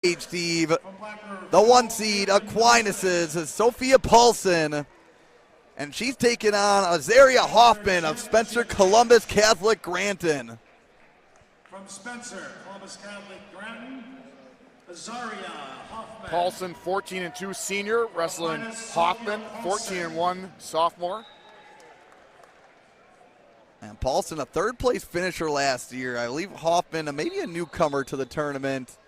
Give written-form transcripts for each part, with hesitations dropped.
Steve, the 1 seed Aquinas is Sophia Paulson, and she's taking on Azariah Hoffmann of Spencer Columbus Catholic Granton. From Spencer Columbus Catholic Granton, Azariah Hoffmann. Paulson, 14-2 senior, wrestling Hoffmann, 14-1 sophomore. And Paulson, a third-place finisher last year. I believe Hoffmann, maybe a newcomer to the tournament,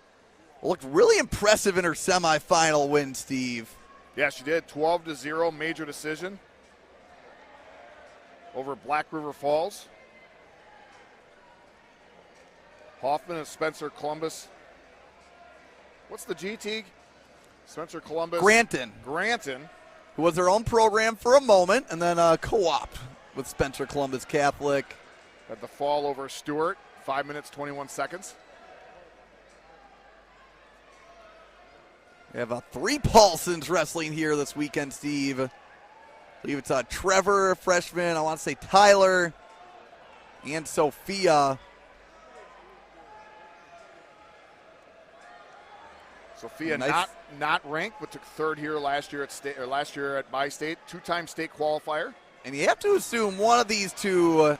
looked really impressive in her semifinal win, Steve. Yeah, she did. 12-0 major decision over Black River Falls. Hoffmann and Spencer Columbus. What's the GT? Spencer Columbus. Granton. Who was their own program for a moment and then co-op with Spencer Columbus Catholic. Had the fall over Stewart, 5 minutes, 21 seconds. We have 3 Paulsons wrestling here this weekend, Steve. I believe it's Trevor, freshman. I want to say Tyler and Sophia. Sophia not ranked, but took third here last year at Bi-State, 2-time state qualifier. And you have to assume one of these two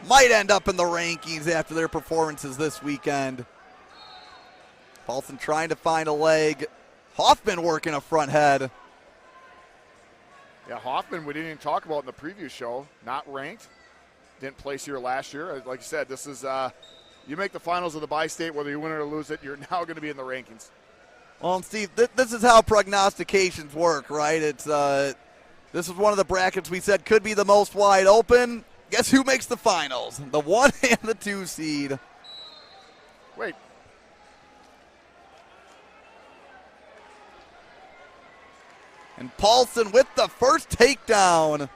might end up in the rankings after their performances this weekend. Paulson trying to find a leg. Hoffmann working a front head. Yeah, Hoffmann we didn't even talk about in the previous show. Not ranked. Didn't place here last year. Like you said, this is you make the finals of the Bi-State, whether you win it or lose it, you're now going to be in the rankings. Well, and Steve, this is how prognostications work, right? It's this is one of the brackets we said could be the most wide open. Guess who makes the finals? The 1 and the 2 seed. Wait. And Paulson with the first takedown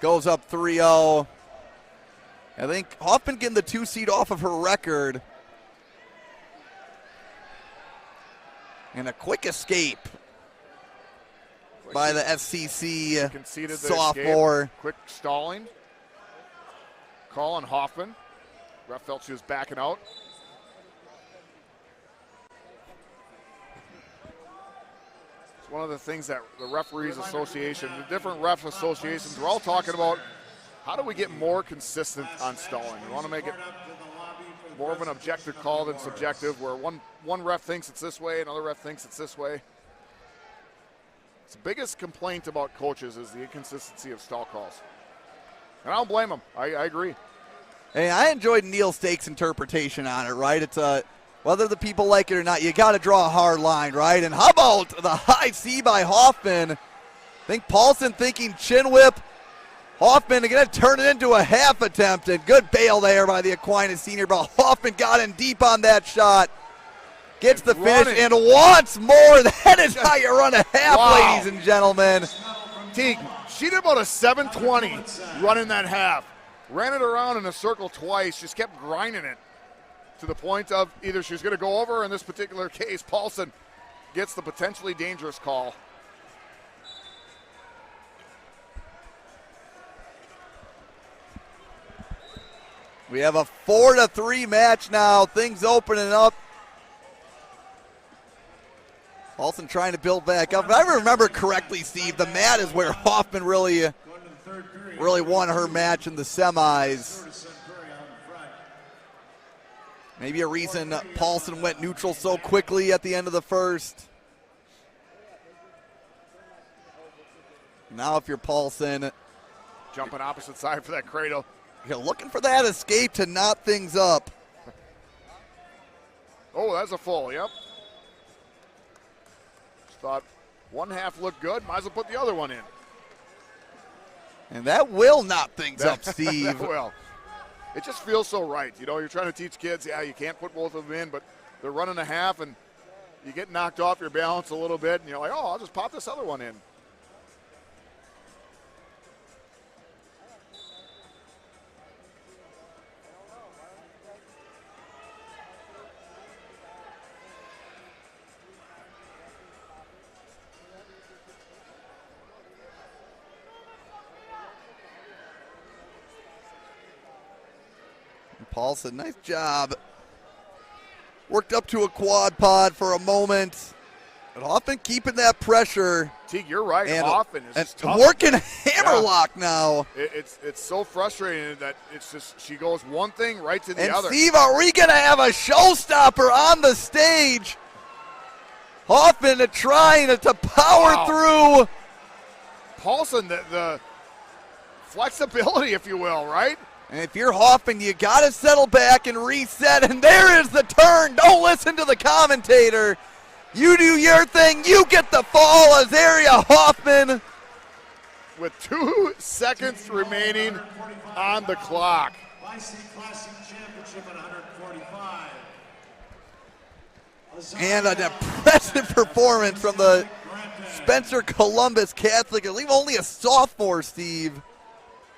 goes up 3-0. I think Hoffmann getting the 2 seed off of her record. And a quick escape by the FCC sophomore. Escape. Quick stalling. Call on Hoffmann. Ref felt she was backing out. It's one of the things that the Referees Association, the different ref associations, we're all talking about how do we get more consistent on stalling. We want to make it more of an objective call than subjective, where one ref thinks it's this way, another ref thinks it's this way. It's the biggest complaint about coaches is the inconsistency of stall calls. And I don't blame them. I agree. Hey, I enjoyed Neil Stake's interpretation on it, right? It's whether the people like it or not, you got to draw a hard line, right? And how about the high C by Hoffmann? I think Paulson thinking chin whip. Hoffmann going to turn it into a half attempt, and good bail there by the Aquinas senior, but Hoffmann got in deep on that shot. Gets the finish, and once more, that is how you run a half, wow. Ladies and gentlemen. Teague, she did about a 720 running that half. Ran it around in a circle twice, just kept grinding it to the point of either she's going to go over, or in this particular case, Paulson gets the potentially dangerous call. We have a 4-3 match now. Things opening up. Paulson trying to build back up. If I remember correctly, Steve, the mat is where Hoffmann really won her match in the semis. Maybe a reason Paulson went neutral so quickly at the end of the first. Now if you're Paulson, jumping opposite side for that cradle. You're looking for that escape to knot things up. Oh, that's a full, yep. Just thought one half looked good, might as well put the other one in. And that will knot things up, Steve. That will. It just feels so right. You know, you're trying to teach kids, yeah, you can't put both of them in, but they're running a half and you get knocked off your balance a little bit and you're like, oh, I'll just pop this other one in. Paulson, nice job Worked up to a quad pod for a moment. But Hoffman keeping that pressure. Teague, you're right. And, Hoffman is just tough. working hammerlock now. It's so frustrating that it's just she goes one thing right to the And other. Steve, are we going to have a showstopper on the stage? Hoffman trying to power through. Paulson, the flexibility, if you will, right? And if you're Hoffman, you got to settle back and reset. And there is the turn. Don't listen to the commentator. You do your thing. You get the fall. Azariah Hoffmann. With 2 seconds remaining on the clock. YC Classic Championship at 145. And an impressive performance from the Spencer Columbus Catholic. I believe only a sophomore, Steve.